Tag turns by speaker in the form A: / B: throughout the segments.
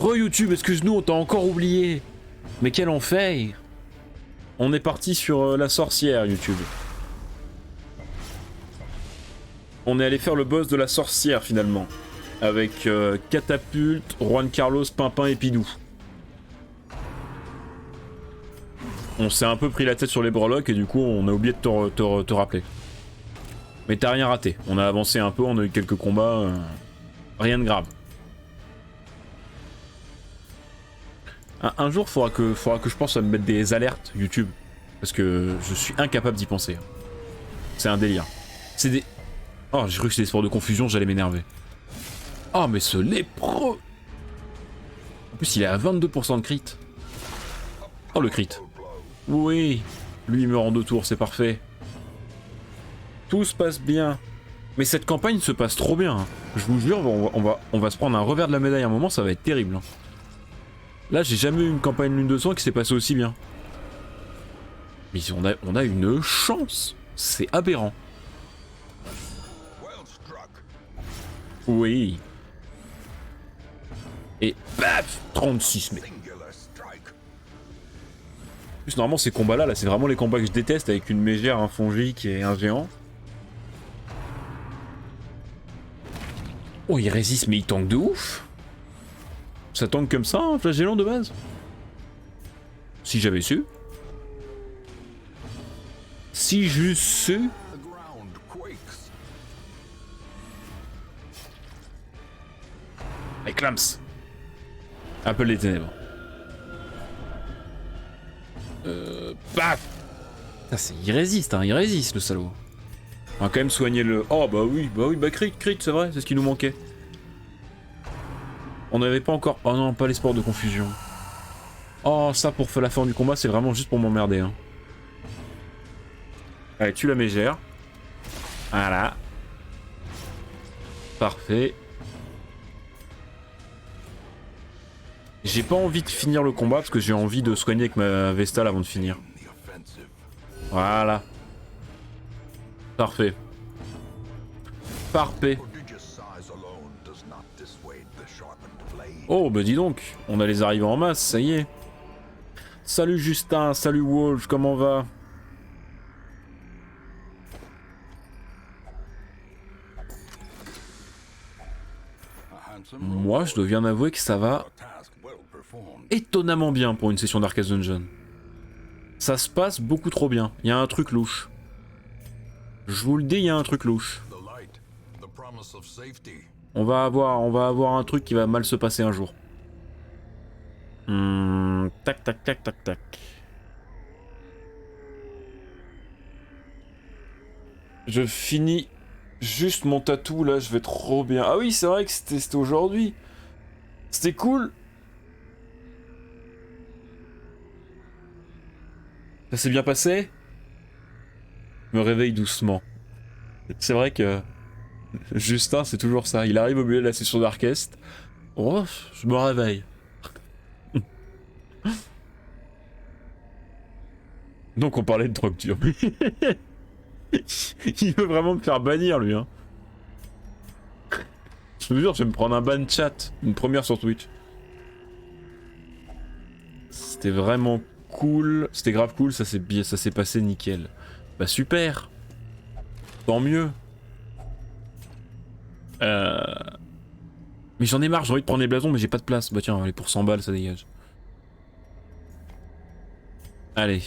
A: Re-YouTube, excuse-nous, on t'a encore oublié. Mais quel enfer. On est parti sur la sorcière, YouTube. On est allé faire le boss de la sorcière, finalement. Avec Catapulte, Juan Carlos, Pimpin et Pidou. On s'est un peu pris la tête sur les breloques et du coup on a oublié de te rappeler. Mais t'as rien raté, on a avancé un peu, on a eu quelques combats, rien de grave. Un jour faudra que je pense à me mettre des alertes YouTube, parce que je suis incapable d'y penser. C'est un délire. C'est des... Oh, j'ai cru que c'était des sports de confusion, j'allais m'énerver. Oh mais ce lépreux. En plus il est à 22% de crit. Oh le crit. Oui, lui il meurt en 2 tours, c'est parfait. Tout se passe bien. Mais cette campagne se passe trop bien. Hein. Je vous jure, on va se prendre un revers de la médaille à un moment, ça va être terrible. Hein. Là, j'ai jamais eu une campagne lune de sang qui s'est passée aussi bien. Mais on a une chance. C'est aberrant. Oui. Et paf 36, mais... Plus normalement ces combats là c'est vraiment les combats que je déteste avec une mégère, un fongique et un géant. Oh il résiste mais il tank de ouf. Ça tank comme ça un flagellant de base. Si j'avais su. Si j'eusse su. Les clams. Appel des ténèbres. Paf. Il résiste, hein, il résiste le salaud. On va quand même soigner le... Oh bah oui, crit, c'est vrai, c'est ce qui nous manquait. On n'avait pas encore... Oh non, pas les sports de confusion. Oh, ça pour la fin du combat, c'est vraiment juste pour m'emmerder. Hein. Allez, tue la mégère. Voilà. Parfait. J'ai pas envie de finir le combat parce que j'ai envie de soigner avec ma Vestale avant de finir. Voilà. Parfait. Parfait. Oh bah dis donc, on a les arrivées en masse, ça y est. Salut Justin, salut Wolf, comment va? Moi je dois bien avouer que ça va étonnamment bien pour une session d'Arcade Dungeon. Ça se passe beaucoup trop bien, il y a un truc louche. Je vous le dis, il y a un truc louche. On va avoir un truc qui va mal se passer un jour. Tac tac tac tac tac. Je finis juste mon tatou là, je vais trop bien. Ah oui, c'est vrai que c'était aujourd'hui. C'était cool. Ça s'est bien passé? Je me réveille doucement. C'est vrai que Justin, c'est toujours ça. Il arrive au milieu de la session d'orchestre. Oh, je me réveille. Donc on parlait de drogue dure. Il veut vraiment me faire bannir lui. Hein. Je vous jure, je vais me prendre un ban chat. Une première sur Twitch. C'était vraiment cool. C'était grave cool, ça s'est passé nickel. Bah super. Tant mieux. Mais j'en ai marre, j'ai envie de prendre les blasons mais j'ai pas de place. Bah tiens, allez pour 100 balles ça dégage. Allez.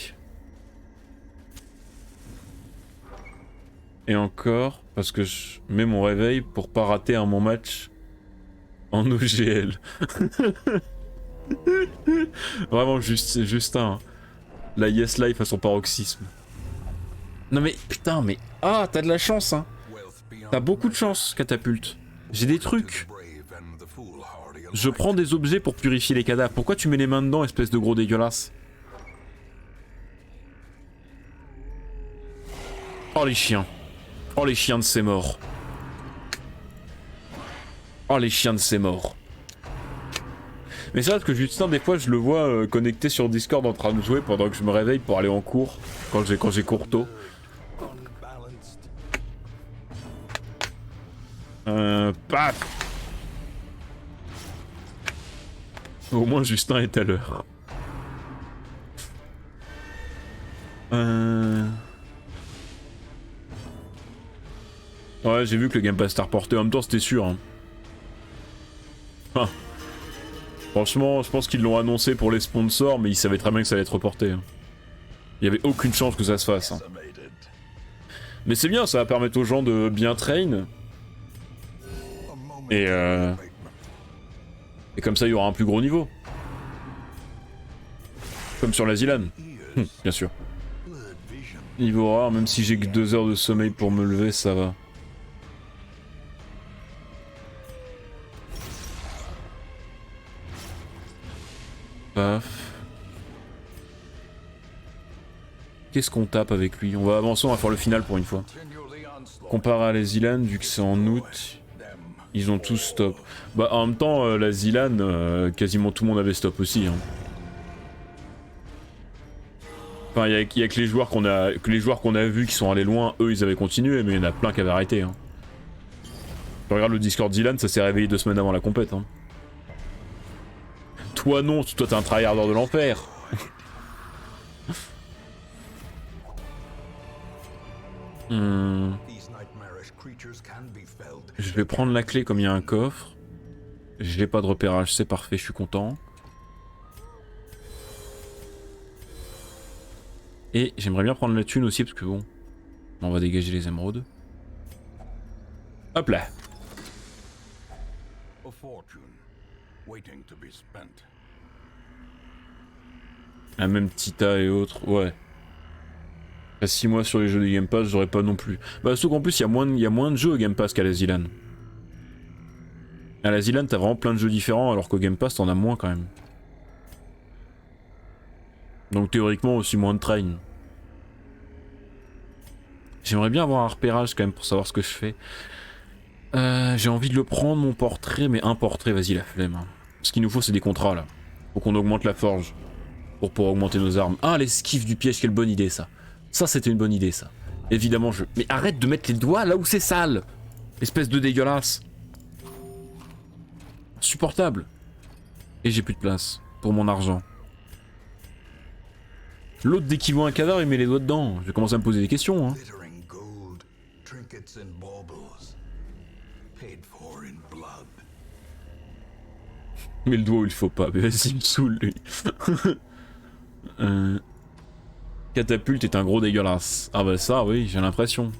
A: Et encore, parce que je mets mon réveil pour pas rater mon match en OGL. Vraiment Justin. Hein. La Yes Life à son paroxysme. Non mais putain mais... Ah t'as de la chance hein. T'as beaucoup de chance Catapulte. J'ai des trucs. Je prends des objets pour purifier les cadavres. Pourquoi tu mets les mains dedans espèce de gros dégueulasse? Oh les chiens. Oh les chiens de ces morts. Oh les chiens de ces morts. Mais c'est vrai que Justin des fois je le vois connecté sur Discord en train de jouer pendant que je me réveille pour aller en cours. Quand j'ai cours tôt. Paf. Au moins Justin est à l'heure. Ouais, j'ai vu que le Game Pass t'a reporté, en même temps c'était sûr. Hein. Ah. Franchement, je pense qu'ils l'ont annoncé pour les sponsors, mais ils savaient très bien que ça allait être reporté. Hein. Il y avait aucune chance que ça se fasse. Hein. Mais c'est bien, ça va permettre aux gens de bien train. Et comme ça, il y aura un plus gros niveau. Comme sur la Zilan. Bien sûr. Niveau rare, même si j'ai que 2 heures de sommeil pour me lever, ça va. Paf. Qu'est-ce qu'on tape avec lui? On va avancer, on va faire le final pour une fois. Comparé à la Zilan, vu que c'est en août, ils ont tous stop. Bah en même temps, la Zilan, quasiment tout le monde avait stop aussi. Hein. Enfin, il y a que les joueurs qu'on a vus qui sont allés loin, eux ils avaient continué, mais il y en a plein qui avaient arrêté. Hein. Tu regardes le Discord Zilan, ça s'est réveillé 2 semaines avant la compète. Hein. Toi non, toi t'es un tryharder de l'enfer. Je vais prendre la clé comme il y a un coffre. J'ai pas de repérage, c'est parfait, je suis content. Et j'aimerais bien prendre la thune aussi parce que bon, on va dégager les émeraudes. Hop là. La même Tita et autres, ouais. À 6 mois sur les jeux de Game Pass, j'aurais pas non plus. Bah sauf qu'en plus il y a moins de jeux au Game Pass qu'à la Zilan. À la Zilan t'as vraiment plein de jeux différents alors qu'au Game Pass t'en as moins quand même. Donc théoriquement aussi moins de train. J'aimerais bien avoir un repérage quand même pour savoir ce que je fais. J'ai envie de le prendre mon portrait, mais un portrait, vas-y la flemme. Hein. Ce qu'il nous faut c'est des contrats là. Faut qu'on augmente la forge. Pour pouvoir augmenter nos armes. Ah l'esquive du piège, quelle bonne idée ça. Ça c'était une bonne idée ça. Évidemment je... Mais arrête de mettre les doigts là où c'est sale. Espèce de dégueulasse. Insupportable. Et j'ai plus de place pour mon argent. L'autre dès qu'il voit un cadavre il met les doigts dedans. Je vais commencer à me poser des questions hein. Mais le doigt où il faut pas, mais vas-y il me saoule lui. Catapulte est un gros dégueulasse. Ah bah ça oui, j'ai l'impression.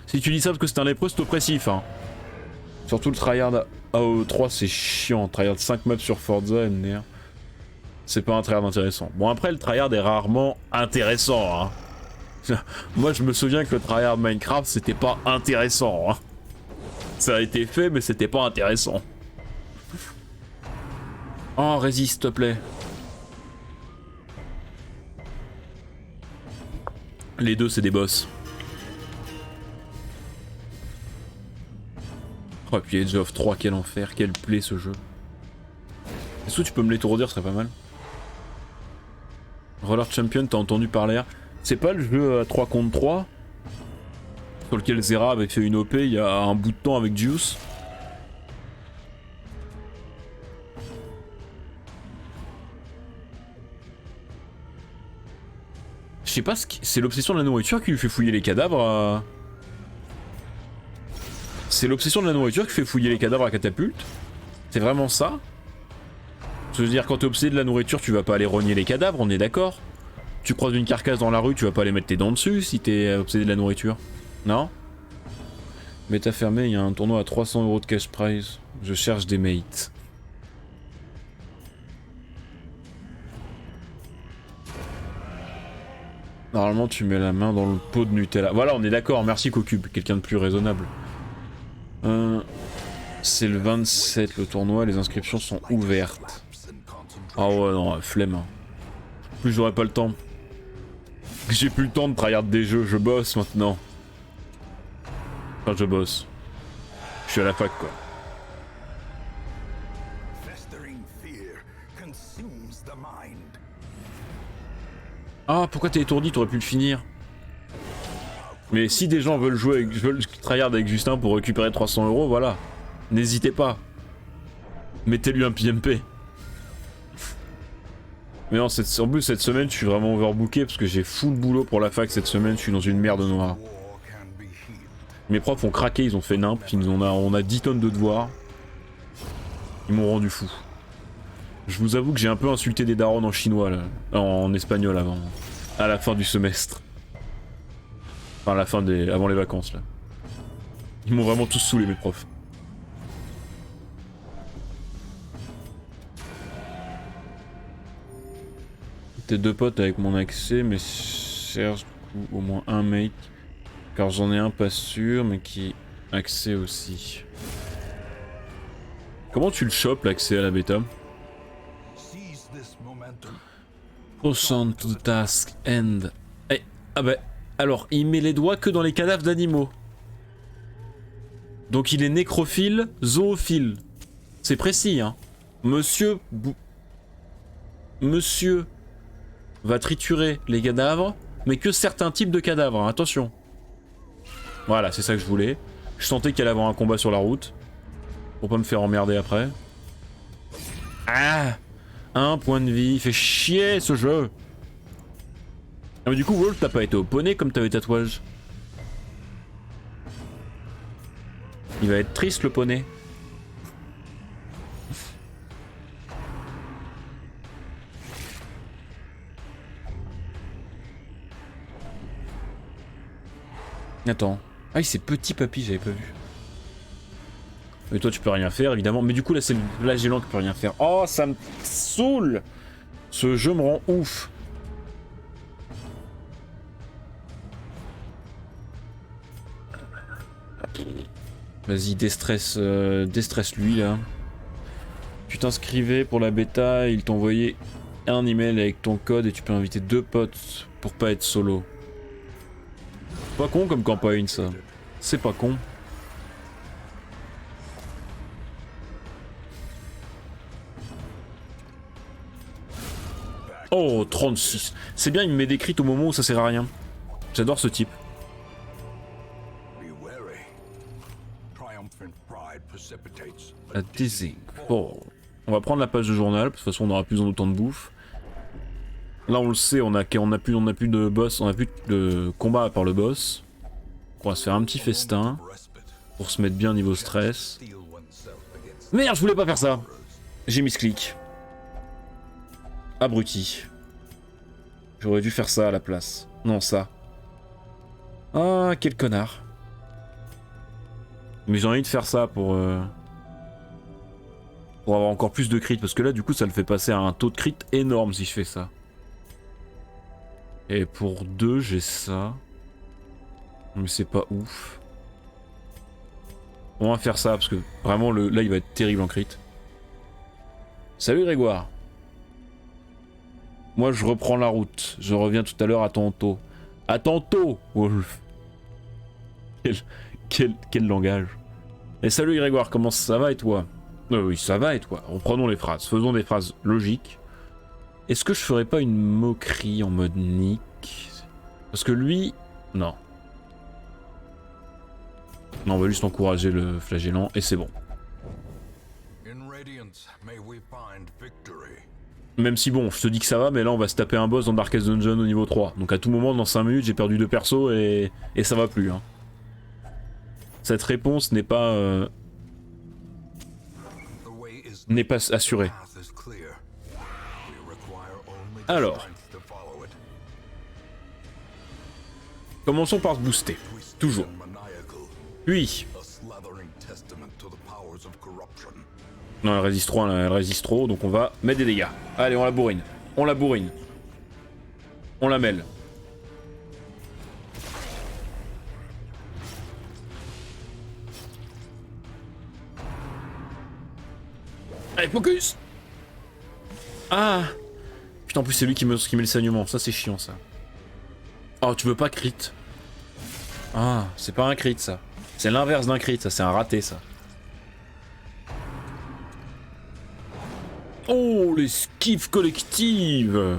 A: Si tu dis ça parce que c'est un lépreux, c'est oppressif hein. Surtout le tryhard AO3 c'est chiant, tryhard 5 maps sur Forza MDR. C'est pas un tryhard intéressant. Bon après le tryhard est rarement intéressant hein. Moi je me souviens que le tryhard Minecraft c'était pas intéressant hein. Ça a été fait mais c'était pas intéressant. Oh résiste s'il te plaît. Les deux c'est des boss. Oh et puis Age of 3 quel enfer, quel plaît ce jeu. Est-ce que tu peux me l'étourdir, ce serait pas mal. Roller Champion, t'as entendu parler? C'est pas le jeu à 3 contre 3 sur lequel Zera avait fait une OP il y a un bout de temps avec Juice? Je sais pas ce qui... C'est l'obsession de la nourriture qui lui fait fouiller les cadavres à... C'est l'obsession de la nourriture qui fait fouiller les cadavres à Catapulte? C'est vraiment ça? Je veux dire, quand t'es obsédé de la nourriture, tu vas pas aller rogner les cadavres, on est d'accord? Tu croises une carcasse dans la rue, tu vas pas aller mettre tes dents dessus si t'es obsédé de la nourriture? Non? Méta fermé, il y a un tournoi à 300 € de cash prize. Je cherche des mates. Normalement, tu mets la main dans le pot de Nutella. Voilà, on est d'accord, merci Cocube, quelqu'un de plus raisonnable. C'est le 27 le tournoi, les inscriptions sont ouvertes. Ah ouais, non, flemme. En plus, j'aurais pas le temps. J'ai plus le temps de tryhard des jeux, je bosse maintenant. Enfin, je bosse. Je suis à la fac, quoi. Ah, pourquoi t'es étourdi? T'aurais pu le finir. Mais si des gens veulent jouer avec, veulent tryhard avec Justin pour récupérer 300 €, voilà. N'hésitez pas. Mettez-lui un PMP. Mais non, en plus cette semaine je suis vraiment overbooké parce que j'ai full boulot pour la fac cette semaine, je suis dans une merde noire. Mes profs ont craqué, ils ont fait nimp, on a 10 tonnes de devoirs. Ils m'ont rendu fou. Je vous avoue que j'ai un peu insulté des darons en chinois là, en espagnol avant, à la fin du semestre. Enfin à la fin avant les vacances là. Ils m'ont vraiment tous saoulé mes profs. T'es deux potes avec mon accès, mais cherche au moins un mec. Car j'en ai un pas sûr, mais qui accès aussi. Comment tu le chopes l'accès à la bêta? Proceed to the task end. Eh, ah bah, alors il met les doigts que dans les cadavres d'animaux. Donc il est nécrophile, zoophile. C'est précis, hein. Monsieur va triturer les cadavres, mais que certains types de cadavres, hein. Attention. Voilà, c'est ça que je voulais. Je sentais qu'il allait avoir un combat sur la route. Pour pas me faire emmerder après. Ah, un point de vie, il fait chier ce jeu. Ah mais du coup Wolf, t'as pas été au poney comme t'avais tatouage. Il va être triste le poney. Attends. Ah oui c'est petit papy, j'avais pas vu. Mais toi tu peux rien faire évidemment, mais du coup là c'est le flagellant qui peut rien faire. Oh ça me saoule. Ce jeu me rend ouf. Vas-y déstresse lui là. Tu t'inscrivais pour la bêta, il t'envoyait un email avec ton code et tu peux inviter 2 potes pour pas être solo. Pas con comme campagne ça. C'est pas con. Oh 36. C'est bien, il me met des crits au moment où ça sert à rien. J'adore ce type. La désigne. Oh. On va prendre la page de journal, de toute façon on aura plus d'autant de bouffe. Là on le sait, on a plus de boss, on a plus de combat à part le boss. On va se faire un petit festin pour se mettre bien niveau stress. Merde, je voulais pas faire ça. J'ai mis ce clic. Abruti. J'aurais dû faire ça à la place. Non, ça. Ah, quel connard. Mais j'ai envie de faire ça pour avoir encore plus de crit, parce que là du coup ça le fait passer à un taux de crit énorme si je fais ça. Et pour 2 j'ai ça. Mais c'est pas ouf. On va faire ça parce que vraiment là il va être terrible en crit. Salut Grégoire. Moi je reprends la route. Je reviens tout à l'heure à tantôt. À tantôt, Wolf. Quel langage. Et salut Grégoire, comment ça va et toi? Oui, ça va et toi? Reprenons les phrases. Faisons des phrases logiques. Est-ce que je ferais pas une moquerie en mode Nick? Parce que lui... Non. Non, on va juste encourager le flagellant et c'est bon. Même si bon, je te dis que ça va, mais là on va se taper un boss dans Darkest Dungeon au niveau 3. Donc à tout moment, dans 5 minutes, j'ai perdu 2 persos et ça va plus. Hein. Cette réponse n'est pas assurée. Alors. Commençons par se booster. Toujours. Puis. Non, elle résiste trop, donc on va mettre des dégâts. Allez, on la bourrine. On la bourrine. On la mêle. Allez, focus. Ah. Putain, en plus c'est lui qui met le saignement. Ça, c'est chiant, ça. Oh, tu veux pas crit? Ah, c'est pas un crit, ça. C'est l'inverse d'un crit, ça. C'est un raté, ça. Oh, les skiffs collectives.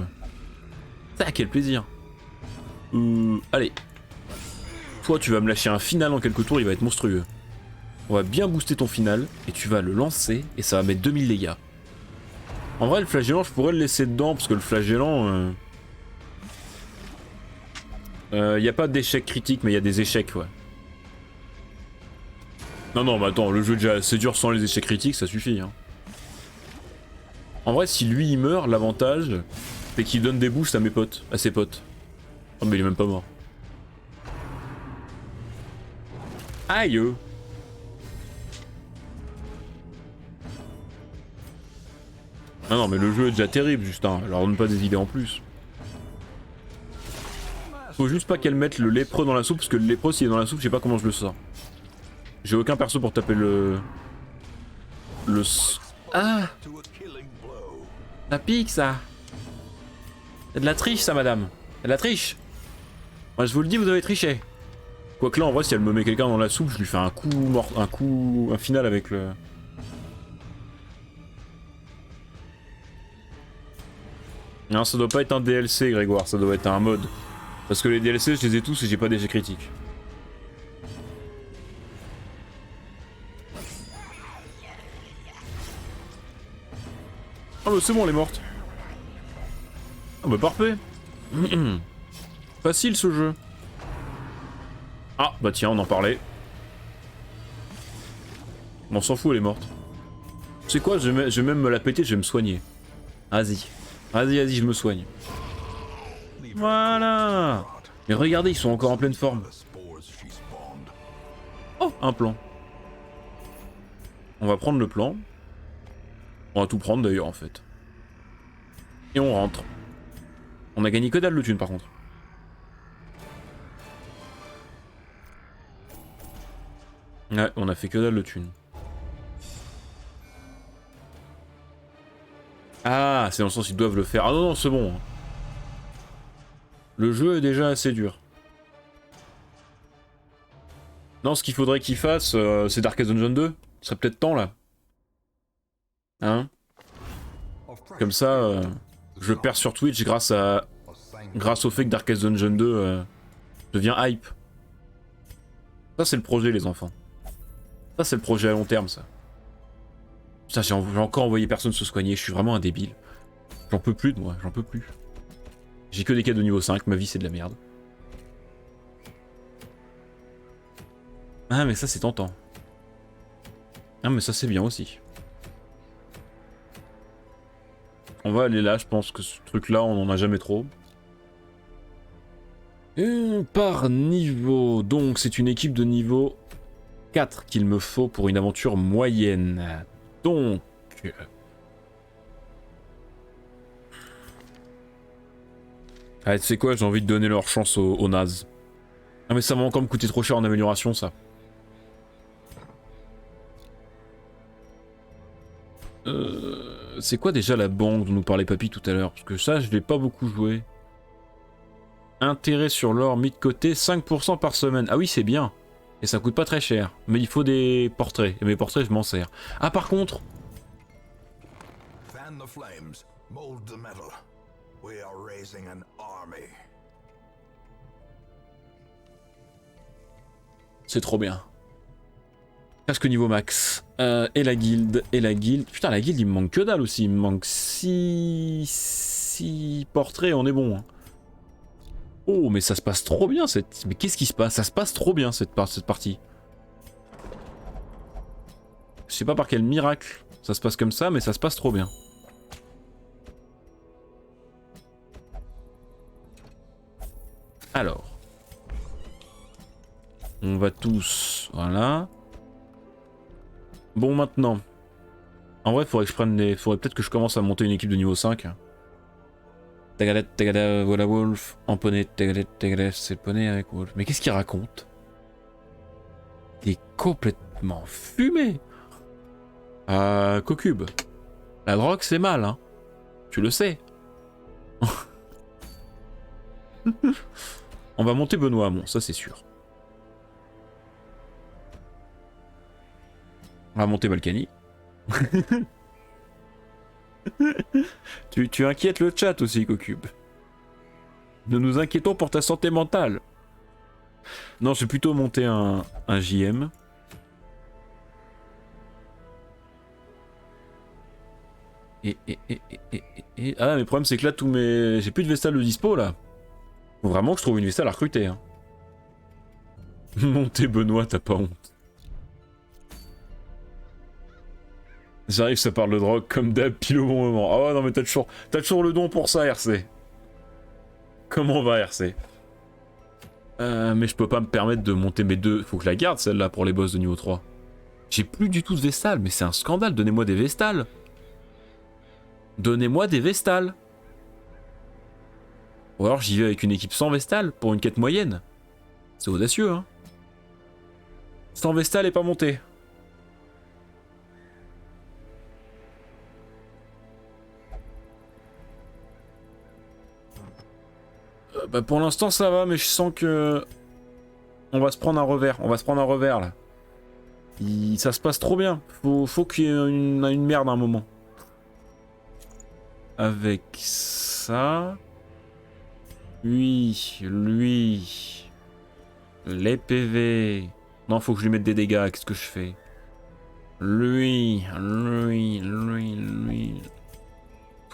A: Ah, quel plaisir. Allez. Toi, tu vas me lâcher un final en quelques tours, il va être monstrueux. On va bien booster ton final et tu vas le lancer et ça va mettre 2000 dégâts. En vrai, le flagellant, je pourrais le laisser dedans parce que le flagellant... y a pas d'échec critique, mais il y a des échecs, ouais. Non, non, mais attends, le jeu est déjà assez dur sans les échecs critiques, ça suffit. Hein. En vrai, si lui il meurt, l'avantage, c'est qu'il donne des boosts à mes potes, à ses potes. Oh, mais il est même pas mort. Aïe! Ah non, mais le jeu est déjà terrible, Justin. Alors donne pas des idées en plus. Faut juste pas qu'elle mette le lépreux dans la soupe, parce que le lépreux, s'il est dans la soupe, je sais pas comment je le sors. J'ai aucun perso pour taper le... Ah! Ça pique, ça! C'est de la triche, ça, madame. C'est de la triche. Moi, je vous le dis, vous avez triché. Quoique là, en vrai, si elle me met quelqu'un dans la soupe, je lui fais un coup mort... un final avec le... Non, ça doit pas être un DLC, Grégoire, ça doit être un mode. Parce que les DLC, je les ai tous et j'ai pas d'échec critique. Ah bah c'est bon, elle est morte. Ah bah parfait. Facile ce jeu. Ah bah tiens, on en parlait. On s'en fout, elle est morte. Tu sais quoi, je vais même me la péter, je vais me soigner. Vas-y. Vas-y, vas-y, je me soigne. Voilà. Mais regardez, ils sont encore en pleine forme. Oh, un plan. On va prendre le plan. On va tout prendre d'ailleurs en fait. Et on rentre. On a gagné que dalle de thunes par contre. Ouais, on a fait que dalle de thunes. Ah, c'est dans le sens qu'ils doivent le faire. Ah non, non, c'est bon. Le jeu est déjà assez dur. Non, ce qu'il faudrait qu'ils fassent, c'est Darkest Dungeon 2. Ce serait peut-être temps là. Hein? Comme ça, je perds sur Twitch grâce au fait que Darkest Dungeon 2 devient hype. Ça, c'est le projet, les enfants. Ça, c'est le projet à long terme, ça. Putain, j'ai encore envoyé personne se soigner, je suis vraiment un débile. J'en peux plus de moi, j'en peux plus. J'ai que des cas de niveau 5, ma vie c'est de la merde. Ah mais ça c'est tentant. Ah mais ça c'est bien aussi. On va aller là, je pense que ce truc là on en a jamais trop. Par niveau, donc c'est une équipe de niveau 4 qu'il me faut pour une aventure moyenne. Donc... Ah, tu sais quoi, j'ai envie de donner leur chance aux nazes. Ah mais ça va encore me coûter trop cher en amélioration ça. C'est quoi déjà la banque dont nous parlait Papy tout à l'heure? Parce que ça je l'ai pas beaucoup joué. Intérêt sur l'or mis de côté 5% par semaine. Ah oui c'est bien. Et ça coûte pas très cher. Mais il faut des portraits. Et mes portraits je m'en sers. Ah par contre... C'est trop bien. Presque niveau max. Et la guilde. Putain, la guilde, il me manque que dalle aussi. Il me manque 6 portraits, on est bon. Hein. Oh, mais ça se passe trop bien cette... Mais qu'est-ce qui se passe? Ça se passe trop bien cette partie. Je sais pas par quel miracle ça se passe comme ça, mais ça se passe trop bien. Alors. On va tous... Voilà. Bon, maintenant. En vrai, faudrait que je prenne des... Faudrait peut-être que je commence à monter une équipe de niveau 5. Tagadet, tagada, voilà Wolf. En poney, tagadet, tagada, c'est le poney avec Wolf. Mais qu'est-ce qu'il raconte? Il est complètement fumé. Cocube. La drogue, c'est mal, hein. Tu le sais. On va monter Benoît Hamon, ça c'est sûr. On va monter Balkany. tu inquiètes le chat aussi, Cocube. Nous nous inquiétons pour ta santé mentale. Non, je vais plutôt monter un JM. Ah, mais le problème, c'est que là, tous mes... J'ai plus de Vestale de dispo, là. Faut vraiment que je trouve une Vestale à recruter, hein. Montez Benoît, t'as pas honte. J'arrive, ça parle de drogue comme d'hab, pile au bon moment. Ah ouais, non, mais t'as toujours le don pour ça, RC. Comment va, RC? Mais je peux pas me permettre de monter mes deux... Faut que je la garde, celle-là, pour les boss de niveau 3. J'ai plus du tout de Vestales, mais c'est un scandale, donnez-moi des Vestales. Donnez-moi des Vestales. Ou alors j'y vais avec une équipe sans Vestales, pour une quête moyenne. C'est audacieux, hein. Sans Vestales et pas monté. Bah pour l'instant ça va, mais je sens que... On va se prendre un revers, là. Ça se passe trop bien. Faut qu'il y ait une merde à un moment. Avec ça... Lui... Les PV... Non, faut que je lui mette des dégâts, qu'est-ce que je fais? Lui...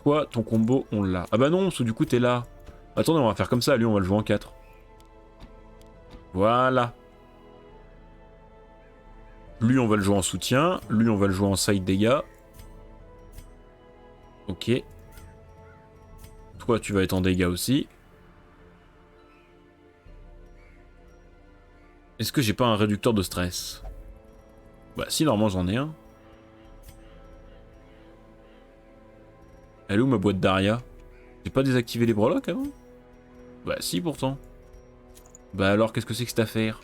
A: Toi, ton combo, on l'a. Ah bah non, parce que du coup t'es là. Attendez, on va faire comme ça, lui on va le jouer en 4. Voilà. Lui on va le jouer en soutien, lui on va le jouer en side dégâts. Ok. Toi tu vas être en dégâts aussi. Est-ce que j'ai pas un réducteur de stress? Bah si, normalement j'en ai un. Elle est où ma boîte d'Aria? J'ai pas désactivé les breloques avant? Bah si pourtant. Bah alors qu'est-ce que c'est que cette affaire?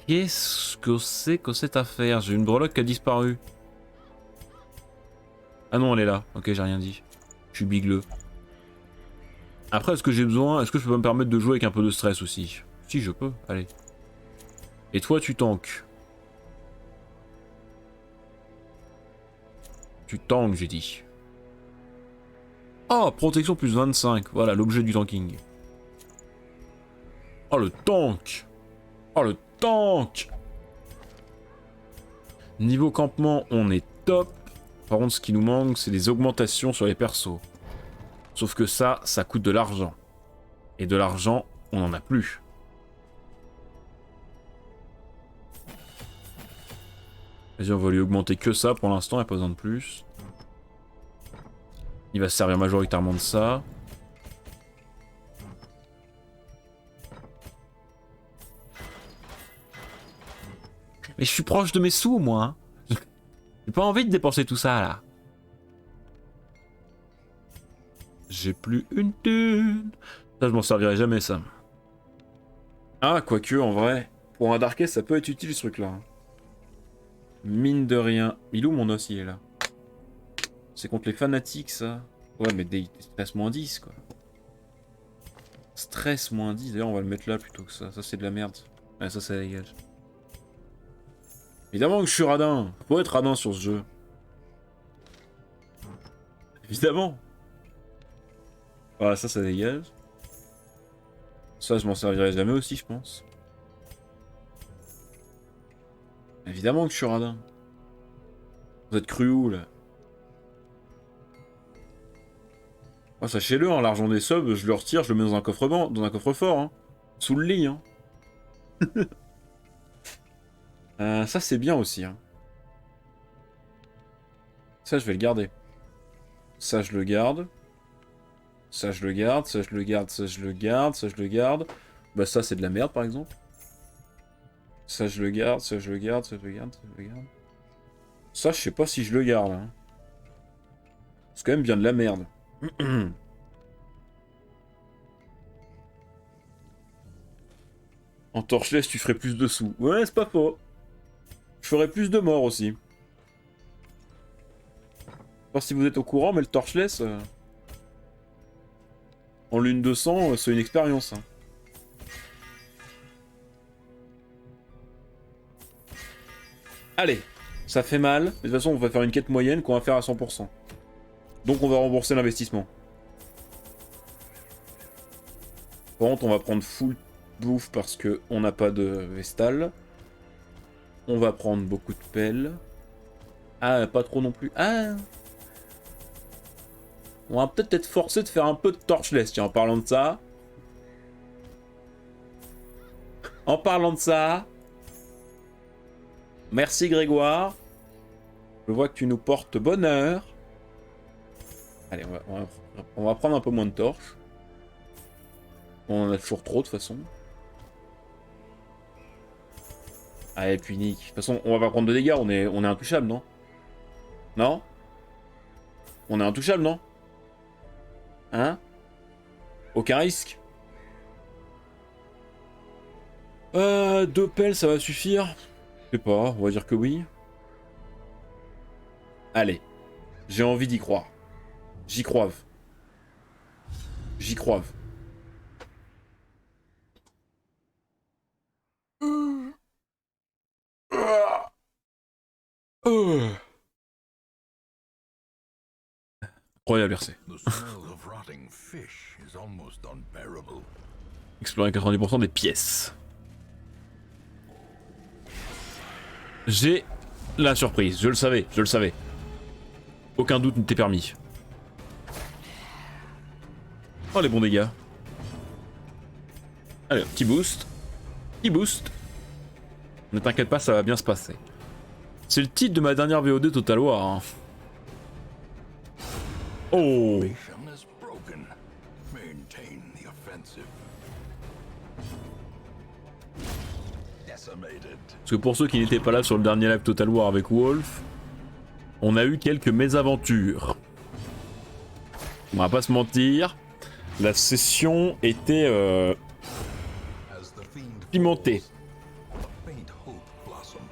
A: Qu'est-ce que c'est que cette affaire? J'ai une breloque qui a disparu. Ah non, elle est là. Ok, j'ai rien dit. Je suis bigleux. Après, est-ce que j'ai besoin... Est-ce que je peux me permettre de jouer avec un peu de stress aussi? Si, je peux. Allez. Et toi, tu tankes. Tu tankes, j'ai dit. Oh, protection plus 25. Voilà, l'objet du tanking. Oh, le tank! Oh, le tank! Niveau campement, on est top. Par contre, ce qui nous manque, c'est des augmentations sur les persos. Sauf que ça coûte de l'argent. Et de l'argent, on n'en a plus. Vas-y, on va lui augmenter que ça pour l'instant, il n'y a pas besoin de plus. Il va se servir majoritairement de ça. Mais je suis proche de mes sous, moi. Hein. J'ai pas envie de dépenser tout ça, là. J'ai plus une thune. Ça, je m'en servirai jamais, ça. Ah, quoique, en vrai, pour un Darkest, ça peut être utile, ce truc-là. Mine de rien. Il est où mon os? Il est là. C'est contre les fanatiques, ça. Ouais, mais des stress moins 10, quoi. Stress moins 10. D'ailleurs, on va le mettre là plutôt que ça. Ça, c'est de la merde. Ouais, ça dégage. Évidemment que je suis radin. Faut être radin sur ce jeu. Évidemment. Voilà, ça dégage. Ça, je m'en servirai jamais aussi, je pense. Évidemment que je suis radin. Vous êtes cru où, là? Oh, sachez-le, hein, l'argent des subs, je le retire, je le mets dans un coffre-fort, hein. Sous le lit, hein. Ça, c'est bien aussi, hein. Ça, je vais le garder. Ça, je le garde. Ça, je le garde. Ça, je le garde. Ça, je le garde. Ça, je le garde. Bah, ça, c'est de la merde, par exemple. Ça, je le garde. Ça, je le garde. Ça, je le garde. Ça, je le garde. Ça, je sais pas si je le garde, hein. C'est quand même bien de la merde. En torchless, tu ferais plus de sous. Ouais, c'est pas faux. Je ferais plus de morts aussi. Je sais pas si vous êtes au courant, mais le torchless... En lune de sang, c'est une expérience. Hein. Allez, ça fait mal. Mais de toute façon, on va faire une quête moyenne qu'on va faire à 100%. Donc on va rembourser l'investissement. Par contre, on va prendre full bouffe parce qu'on n'a pas de Vestal. On va prendre beaucoup de pelles. Ah, pas trop non plus. Ah. On va peut-être être forcé de faire un peu de torchless, tiens, en parlant de ça. En parlant de ça. Merci Grégoire. Je vois que tu nous portes bonheur. Allez, on va prendre un peu moins de torches. On en a toujours trop de toute façon. Allez, puis nique. De toute façon, on va pas prendre de dégâts, on est intouchable, non? Non? On est intouchable, non? Hein? Aucun risque? 2 pelles, ça va suffire? Je sais pas, on va dire que oui. Allez, j'ai envie d'y croire. J'y croive. J'y croive. Incroyable RC. Explorer 90% des pièces. J'ai la surprise, je le savais, je le savais. Aucun doute n'était permis. Oh les bons dégâts. Allez, petit boost. Petit boost. Ne t'inquiète pas, ça va bien se passer. C'est le titre de ma dernière VOD Total War. Hein. Oh. Parce que pour ceux qui n'étaient pas là sur le dernier live Total War avec Wolf, on a eu quelques mésaventures. On va pas se mentir, la session était pimentée.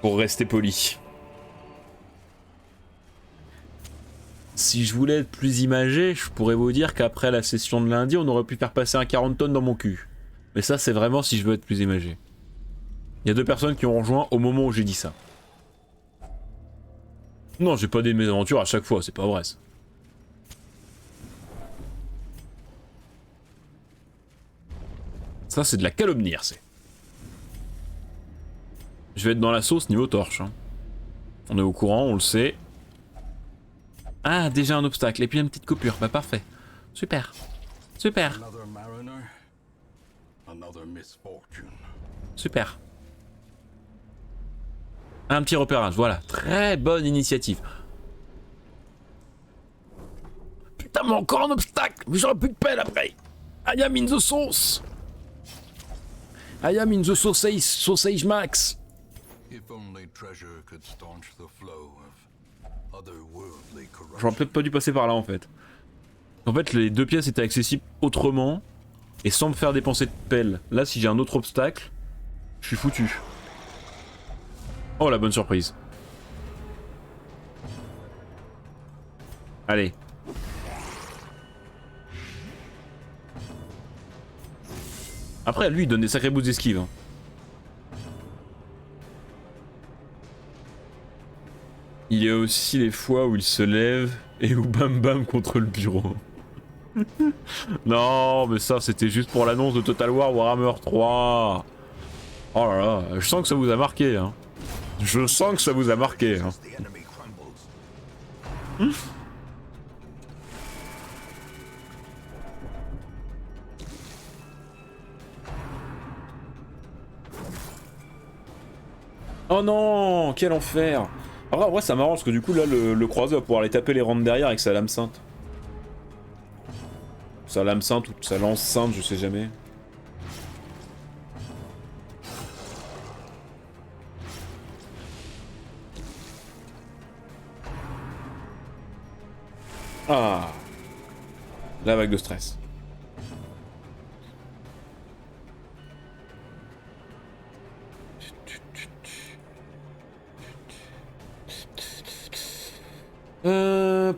A: Pour rester poli. Si je voulais être plus imagé, je pourrais vous dire qu'après la session de lundi, on aurait pu faire passer un 40 tonnes dans mon cul. Mais ça, c'est vraiment si je veux être plus imagé. Il y a 2 personnes qui ont rejoint au moment où j'ai dit ça. Non, j'ai pas des mésaventures à chaque fois, c'est pas vrai ça. Ça, c'est de la calomnie, c'est. Je vais être dans la sauce niveau torche. Hein. On est au courant, on le sait. Ah, déjà un obstacle, et puis une petite coupure, bah parfait. Super. Super. Super. Un petit repérage, voilà. Très bonne initiative. Putain, mais encore un obstacle. Mais j'aurais plus de pelle après. I am in the sauce. I am in the sausage max. J'aurais peut-être pas dû passer par là en fait. En fait, les 2 pièces étaient accessibles autrement et sans me faire dépenser de pelle. Là, si j'ai un autre obstacle, je suis foutu. Oh, la bonne surprise. Allez. Après, lui, il donne des sacrés bouts d'esquive. Hein. Il y a aussi les fois où il se lève et où bam bam contre le bureau. Non, mais ça, c'était juste pour l'annonce de Total War Warhammer 3. Oh là là, je sens que ça vous a marqué. Hein. Je sens que ça vous a marqué. Hein. Oh non, quel enfer. Alors, en vrai, ça m'arrange parce que du coup, là, le croisé va pouvoir aller taper les rangs derrière avec sa lame sainte. Sa lame sainte ou sa lance sainte, je sais jamais. Ah, la vague de stress.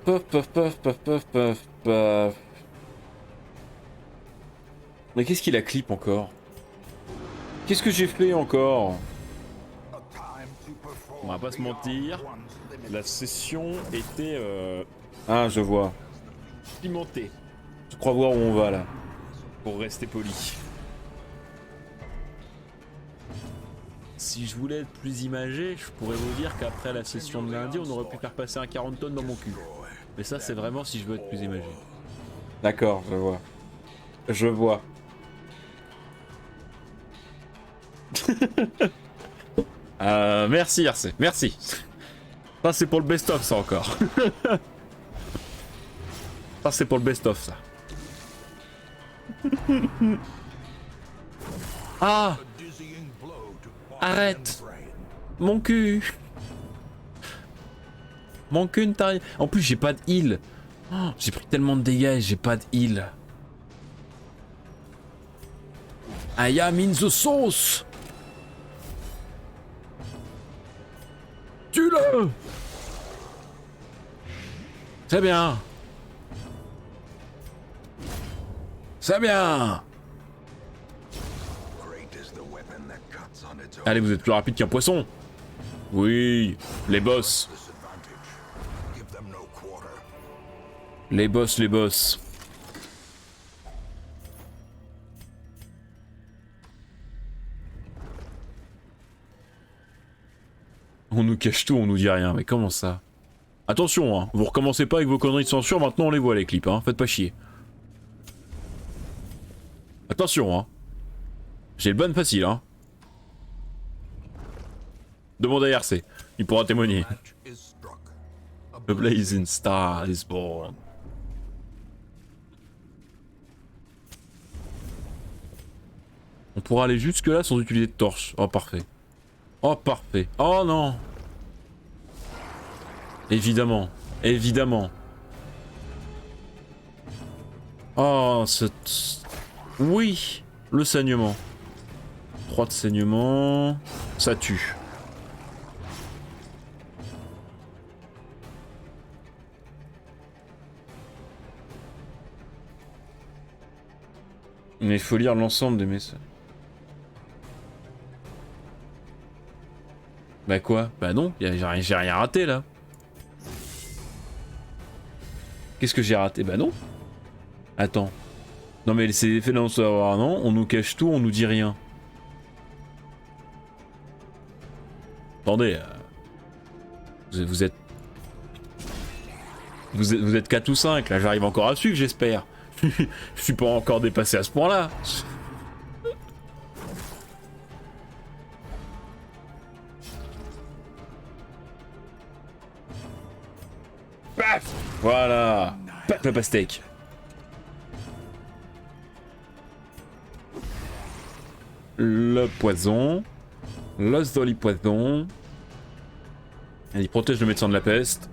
A: Paf paf paf paf paf paf paf. Mais qu'est-ce qu'il a clip encore? Qu'est-ce que j'ai fait encore? On va pas se mentir, la session était ah, je vois. Pimentée. Je crois voir où on va là. Pour rester poli. Si je voulais être plus imagé, je pourrais vous dire qu'après la session de lundi, on aurait pu faire passer un 40 tonnes dans mon cul. Mais ça, c'est vraiment si je veux être plus imagé. D'accord, je vois. Je vois. Merci RC, merci. Ça c'est pour le best-of ça encore. Ça c'est pour le best-of ça. Ah! Arrête! Mon cul! Mon cul ne t'arrive. En plus j'ai pas de heal. Oh, j'ai pris tellement de dégâts et j'ai pas de heal. I am in the sauce! Tue-le! C'est bien! C'est bien! Allez, vous êtes plus rapide qu'un poisson! Oui, les boss! Les boss, les boss! On nous cache tout, on nous dit rien, mais comment ça? Attention, hein, vous recommencez pas avec vos conneries de censure, maintenant on les voit les clips, hein, faites pas chier. Attention, hein. J'ai le ban facile, hein. Demandez à RC, il pourra témoigner. The blazing star is born. On pourra aller jusque là sans utiliser de torche. Oh parfait. Oh parfait. Oh non. Évidemment. Évidemment. Oh, oui, le saignement. 3 de saignement. Ça tue. Mais il faut lire l'ensemble des messages. Bah quoi? Bah non, j'ai rien raté là. Qu'est-ce que j'ai raté? Bah non. Attends. Non mais c'est l'effet d'ensavoir, non? On nous cache tout, on nous dit rien. Attendez. Vous êtes 4 ou 5, là j'arrive encore à suivre j'espère. Je suis pas encore dépassé à ce point là. Paf! Voilà. Paf la pastèque. Le poison. L'os d'oli poison. Il protège le médecin de la peste.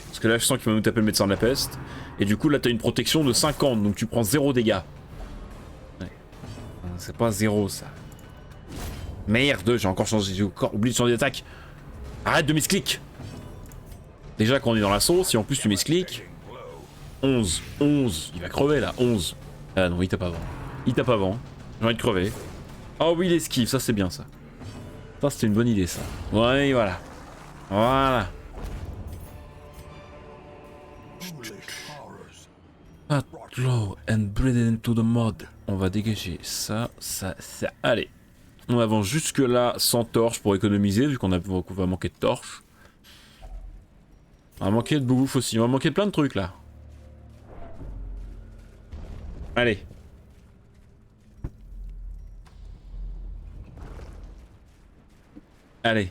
A: Parce que là je sens qu'il va nous taper le médecin de la peste. Et du coup là t'as une protection de 50, donc tu prends 0 dégâts. Ouais. C'est pas 0 ça. Merde, j'ai encore oublié de changer d'attaque. Arrête de misclick. Déjà quand on est dans la sauce, si en plus tu misclick. 11, 11, il va crever là, 11. Ah non, il tape avant. Il tape avant, j'ai envie de crever. Oh oui, il esquive, ça c'est bien ça. Ça c'était une bonne idée ça. Ouais, voilà. Voilà. Low and breathe into the mud. On va dégager ça, ça. Allez. On avance jusque là sans torche pour économiser, vu qu'on va manquer de torche. On va manquer de bouffe aussi, on va manquer de plein de trucs là. Allez. Allez.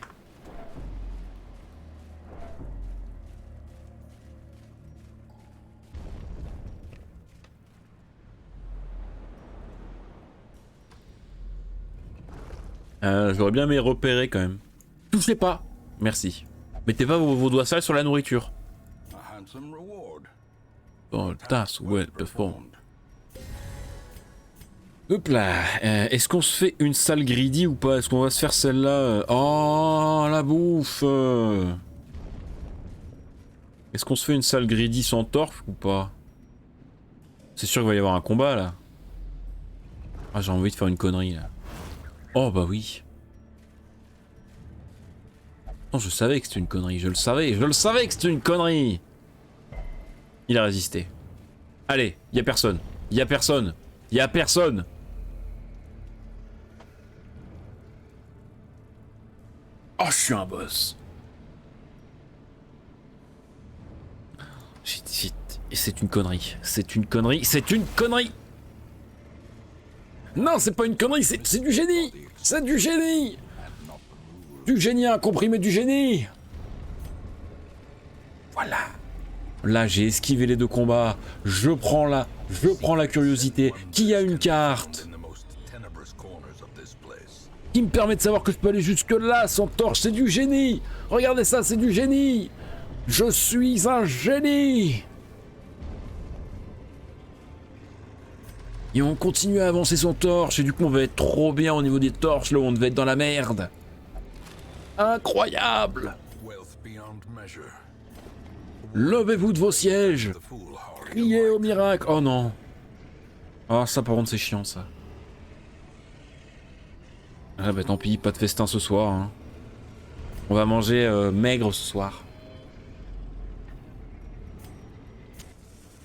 A: J'aurais bien aimé repérer quand même. Touchez pas. Merci. Mettez pas vos doigts sales sur la nourriture. Oh, that's well performed. Hop là. Est-ce qu'on se fait une salle greedy ou pas? Est-ce qu'on va se faire celle-là? Oh, la bouffe. Est-ce qu'on se fait une salle greedy sans torche ou pas? C'est sûr qu'il va y avoir un combat là. Ah, j'ai envie de faire une connerie là. Oh bah oui. Non, je savais que c'était une connerie, je le savais que c'était une connerie. Il a résisté. Allez, y a personne. Y a personne. Y a personne. Oh, je suis un boss. Et c'est une connerie. C'est une connerie. C'est une connerie. Non, c'est pas une connerie, c'est du génie. C'est du génie. Du génie incompris, mais du génie. Voilà. Là, j'ai esquivé les deux combats. Je prends la curiosité. Qui a une carte qui me permet de savoir que je peux aller jusque là sans torche. C'est du génie. Regardez ça, c'est du génie. Je suis un génie. Et on continue à avancer sans torche, et du coup on va être trop bien au niveau des torches, là où on devait être dans la merde. Incroyable. Levez-vous de vos sièges. Criez au miracle. Oh non. Ah ça par contre c'est chiant ça. Ah bah tant pis, pas de festin ce soir. Hein. On va manger maigre ce soir.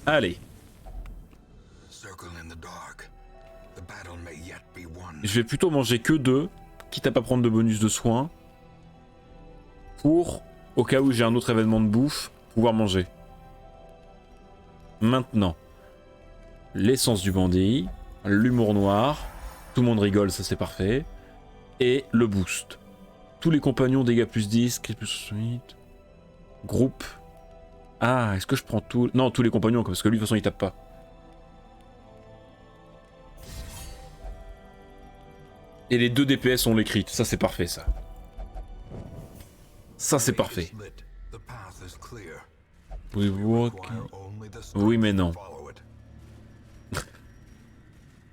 A: Allez. Je vais plutôt manger que 2, quitte à pas prendre de bonus de soins, pour, au cas où j'ai un autre événement de bouffe, pouvoir manger. Maintenant, l'essence du bandit, l'humour noir, tout le monde rigole, ça c'est parfait, et le boost. Tous les compagnons, dégâts plus 10, crit plus 8, groupe. Ah, est-ce que je prends tout... Non, tous les compagnons, parce que lui de toute façon il tape pas. Et les 2 DPS on les crit, ça c'est parfait ça. Ça c'est parfait. Oui mais non.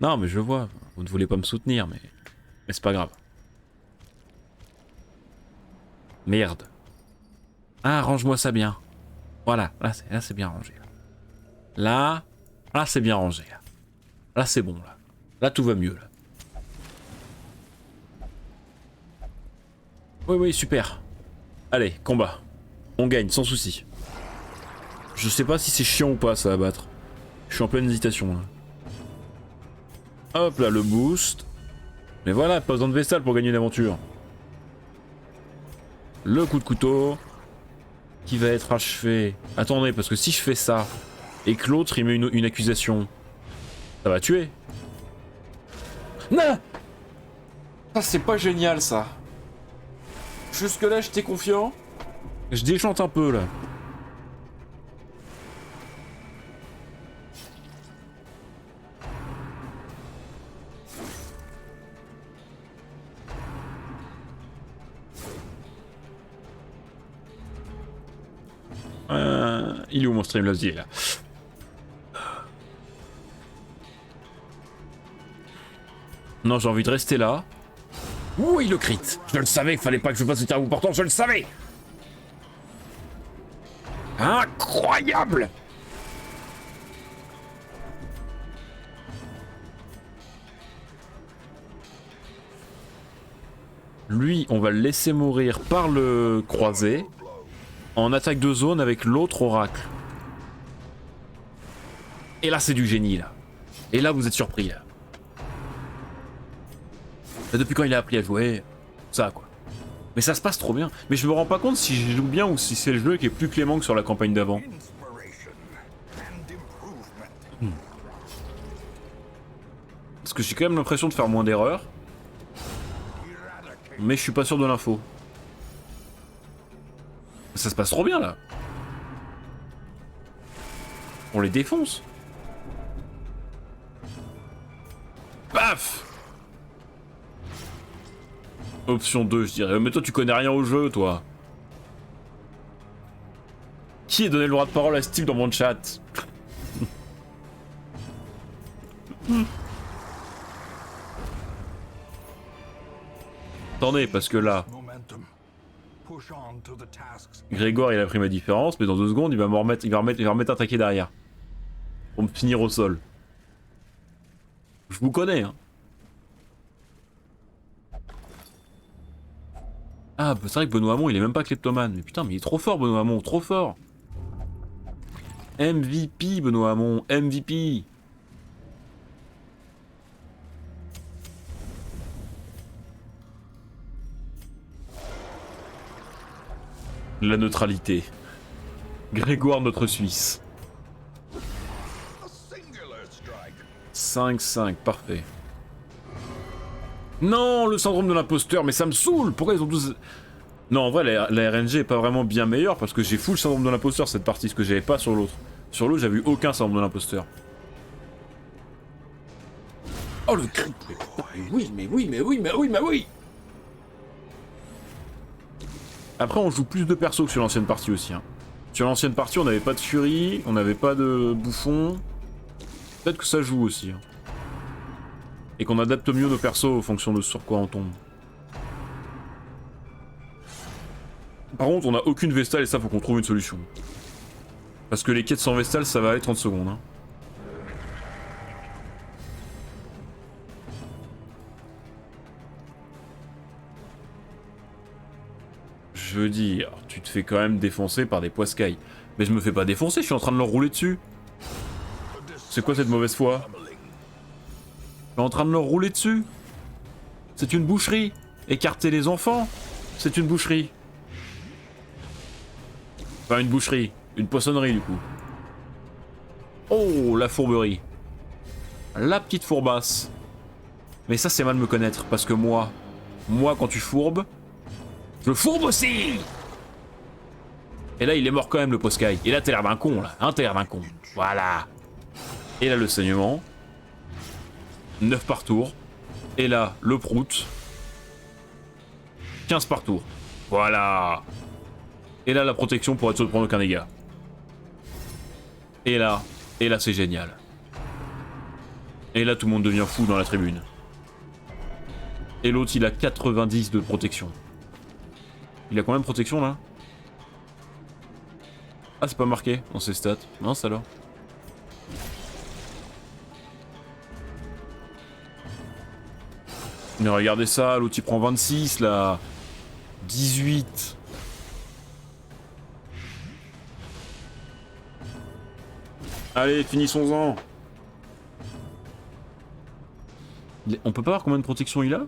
A: Non mais je vois, vous ne voulez pas me soutenir mais c'est pas grave. Merde. Ah range-moi ça bien. Voilà, là c'est bien rangé. Là c'est bien rangé. Là c'est bon là. Là tout va mieux là. Oui, super. Allez, combat. On gagne, sans souci. Je sais pas si c'est chiant ou pas ça à battre. Je suis en pleine hésitation là. Hop là, le boost. Mais voilà, pas besoin de vaisselle pour gagner une aventure. Le coup de couteau. Qui va être achevé. Attendez, parce que si je fais ça, et que l'autre il met une accusation, ça va tuer. Non. Ça c'est pas génial ça. Jusque là j'étais confiant. Je déchante un peu là. Il est où mon Streamlabs là? Non, j'ai envie de rester là. Oui, le crit. Je le savais qu'il fallait pas que je fasse ce tir portant, je le savais. Incroyable. Lui, on va le laisser mourir par le croisé. En attaque de zone avec l'autre oracle. Et là, c'est du génie, là. Et là, vous êtes surpris, là. Depuis quand il a appris à jouer, ça, quoi. Mais ça se passe trop bien. Mais je me rends pas compte si je joue bien ou si c'est le jeu qui est plus clément que sur la campagne d'avant. Parce que j'ai quand même l'impression de faire moins d'erreurs. Mais je suis pas sûr de l'info. Ça se passe trop bien, là. On les défonce. Paf! Option 2, je dirais. Mais toi, tu connais rien au jeu, toi. Qui a donné le droit de parole à ce type dans mon chat? Attendez, parce que là... Grégoire, il a pris ma différence, mais dans 2 secondes, il va me remettre, il va remettre un taquet derrière. Pour me finir au sol. Je vous connais, hein. Ah, bah c'est vrai que Benoît Hamon, il est même pas kleptomane. Mais putain, mais il est trop fort, Benoît Hamon, trop fort. MVP, Benoît Hamon, MVP. La neutralité. Grégoire notre Suisse. 5-5, parfait. Non, le syndrome de l'imposteur, mais ça me saoule. Pourquoi ils ont tous... Non, en vrai, la RNG est pas vraiment bien meilleure parce que j'ai full syndrome de l'imposteur cette partie, ce que j'avais pas sur l'autre. Sur l'autre, j'avais eu aucun syndrome de l'imposteur. Oh, le cri. Oui, mais oui, mais oui, mais oui, mais oui. Après, on joue plus de persos que sur l'ancienne partie aussi. Hein. Sur l'ancienne partie, on n'avait pas de Fury, on n'avait pas de bouffon. Peut-être que ça joue aussi. Hein. Et qu'on adapte mieux nos persos en fonction de sur quoi on tombe. Par contre, on n'a aucune Vestale et ça, faut qu'on trouve une solution. Parce que les quêtes sans Vestale, ça va aller 30 secondes. Hein. Je veux dire, tu te fais quand même défoncer par des poiscailles. Mais je me fais pas défoncer, je suis en train de leur rouler dessus. C'est quoi cette mauvaise foi? Je suis en train de leur rouler dessus. C'est une boucherie. Écarter les enfants, c'est une boucherie. Enfin, une boucherie. Une poissonnerie, du coup. Oh, la fourberie. La petite fourbasse. Mais ça, c'est mal me connaître, parce que moi, quand tu fourbes, je fourbe aussi. Et là, il est mort quand même, le Poscaille. Et là, t'as l'air d'un con, là. Hein, t'as l'air d'un con. Voilà. Et là, le saignement. 9 par tour. Et là, le prout. 15 par tour. Voilà. Et là, la protection pour être sûr de prendre aucun dégât. Et là c'est génial. Et là, tout le monde devient fou dans la tribune. Et l'autre, il a 90 de protection. Il a combien de protection, là? Ah, c'est pas marqué dans ses stats. Mince, alors. Mais regardez ça, l'autre, il prend 26, là. 18. Allez, finissons-en. On peut pas voir combien de protection il a?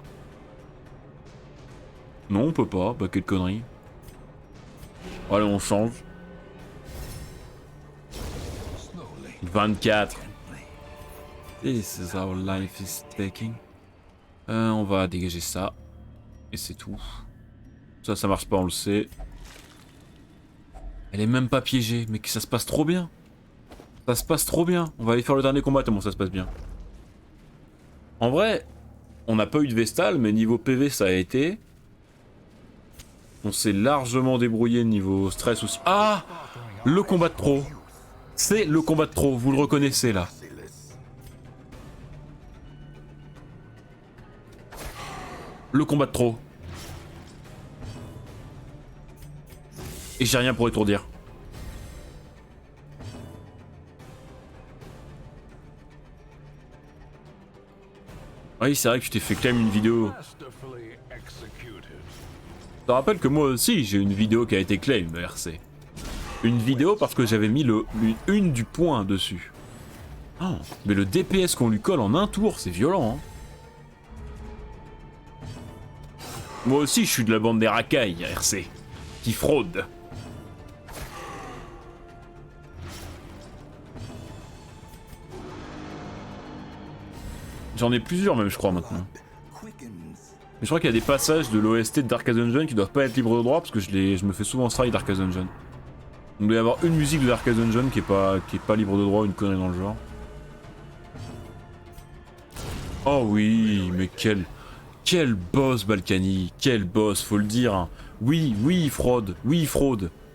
A: Non, on peut pas. Bah, quelle connerie. Allez, on change. 24. This is how life is taking. On va dégager ça. Et c'est tout. Ça marche pas, on le sait. Elle est même pas piégée, mais que ça se passe trop bien. Ça se passe trop bien. On va aller faire le dernier combat tellement ça se passe bien. En vrai, on n'a pas eu de Vestale, mais niveau PV ça a été. On s'est largement débrouillé niveau stress aussi. Ah, le combat de trop. C'est le combat de trop, vous le reconnaissez là. Le combat de trop. Et j'ai rien pour étourdir. Oui, c'est vrai que tu t'es fait claim une vidéo. Je te rappelle que moi aussi, j'ai une vidéo qui a été claim, RC. Une vidéo parce que j'avais mis une du point dessus. Oh, mais le DPS qu'on lui colle en un tour, c'est violent. Hein. Moi aussi, je suis de la bande des racailles, RC. Qui fraude. J'en ai plusieurs même, je crois, maintenant. Mais je crois qu'il y a des passages de l'OST de Darkest Dungeon qui doivent pas être libres de droit parce que je me fais souvent strike Darkest Dungeon. Il doit y avoir une musique de Darkest Dungeon qui est pas libre de droit, une connerie dans le genre. Oh oui, mais quel boss Balkany, quel boss, faut le dire. Hein. Oui, il fraude,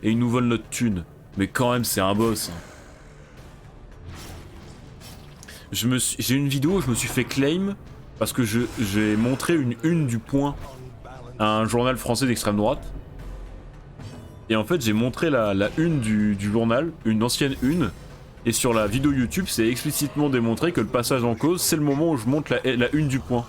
A: et il nous vole notre thune. Mais quand même, c'est un boss. J'ai une vidéo où je me suis fait claim parce que j'ai montré une du point à un journal français d'extrême droite. Et en fait, j'ai montré la une du journal, une ancienne une. Et sur la vidéo YouTube, c'est explicitement démontré que le passage en cause, c'est le moment où je montre la une du point.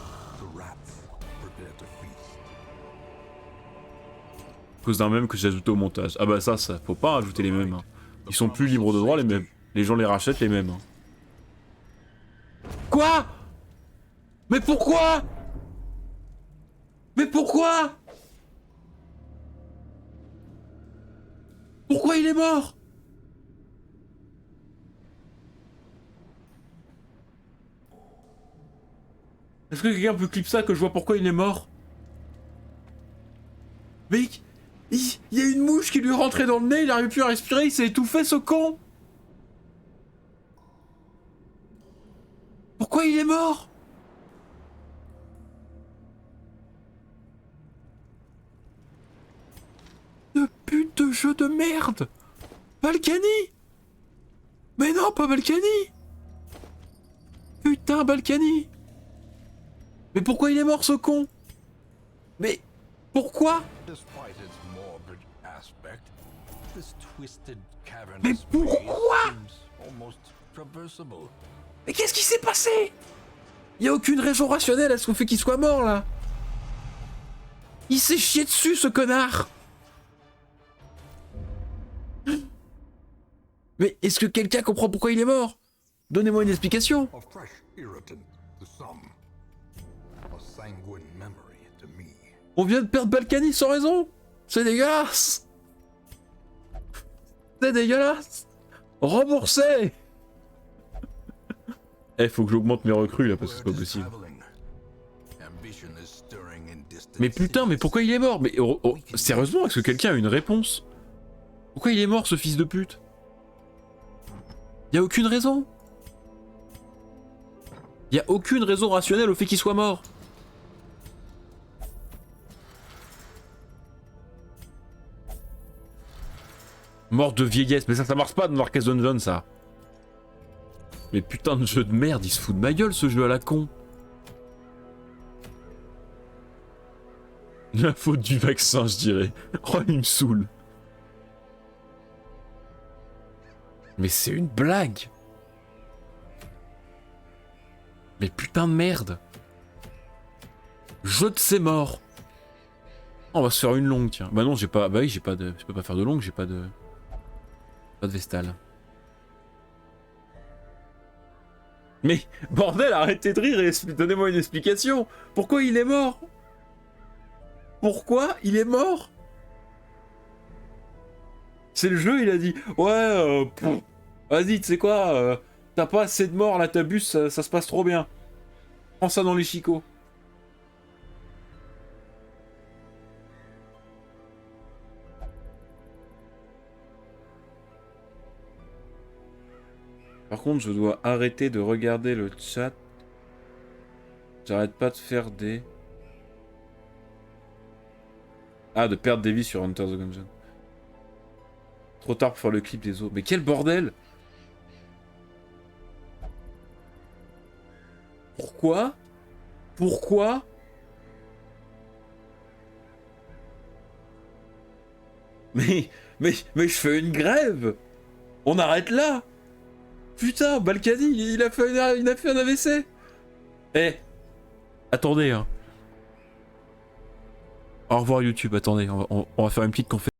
A: À cause d'un mème que j'ai ajouté au montage. Ah bah ça, faut pas rajouter les mêmes. Hein. Ils sont plus libres de droit les mêmes. Les gens les rachètent les mêmes. Hein. Quoi? Mais pourquoi? Mais pourquoi? Pourquoi il est mort? Est-ce que quelqu'un peut clip ça que je vois pourquoi il est mort? Mec, il y a une mouche qui lui est rentrée dans le nez, il n'arrive plus à respirer, il s'est étouffé ce con. Pourquoi il est mort? De pute de jeu de merde. Balkany. Mais non, pas Balkany. Putain, Balkany. Mais pourquoi il est mort ce con? Mais pourquoi? Mais pourquoi? Mais qu'est-ce qui s'est passé? Y a aucune raison rationnelle à ce qu'on fait qu'il soit mort là. Il s'est chié dessus ce connard. Mais est-ce que quelqu'un comprend pourquoi il est mort? Donnez-moi une explication. On vient de perdre Balkany sans raison. C'est dégueulasse. C'est dégueulasse. Remboursé. Eh, faut que j'augmente mes recrues là parce que c'est pas possible. Mais putain, mais pourquoi il est mort? Mais sérieusement, est-ce que quelqu'un a une réponse? Pourquoi il est mort ce fils de pute? Y a aucune raison. Y a aucune raison rationnelle au fait qu'il soit mort. Mort de vieillesse, mais ça marche pas dans Darkest Dungeon ça. Mais putain de jeu de merde, il se fout de ma gueule ce jeu à la con. La faute du vaccin, je dirais. Oh, il me saoule. Mais c'est une blague. Mais putain de merde. Jeu de ses morts. On va se faire une longue, tiens. Bah non, j'ai pas... Bah oui, j'ai pas de... Je peux pas faire de longue, j'ai pas de... Pas de Vestal. Mais, bordel, arrêtez de rire et donnez-moi une explication. Pourquoi il est mort? Pourquoi il est mort? C'est le jeu, il a dit, ouais, vas-y, tu sais quoi, t'as pas assez de morts, là, t'abuses, ça se passe trop bien. Prends ça dans les chicots. Par contre, je dois arrêter de regarder le chat. J'arrête pas de faire des... Ah, de perdre des vies sur Hunter the Gungeon. Trop tard pour faire le clip des os. Mais quel bordel! Pourquoi? Pourquoi? Mais je fais une grève! On arrête là! Putain, Balkany, il a fait un AVC! Eh! Attendez, hein. Au revoir YouTube, attendez, on va faire une petite conférence.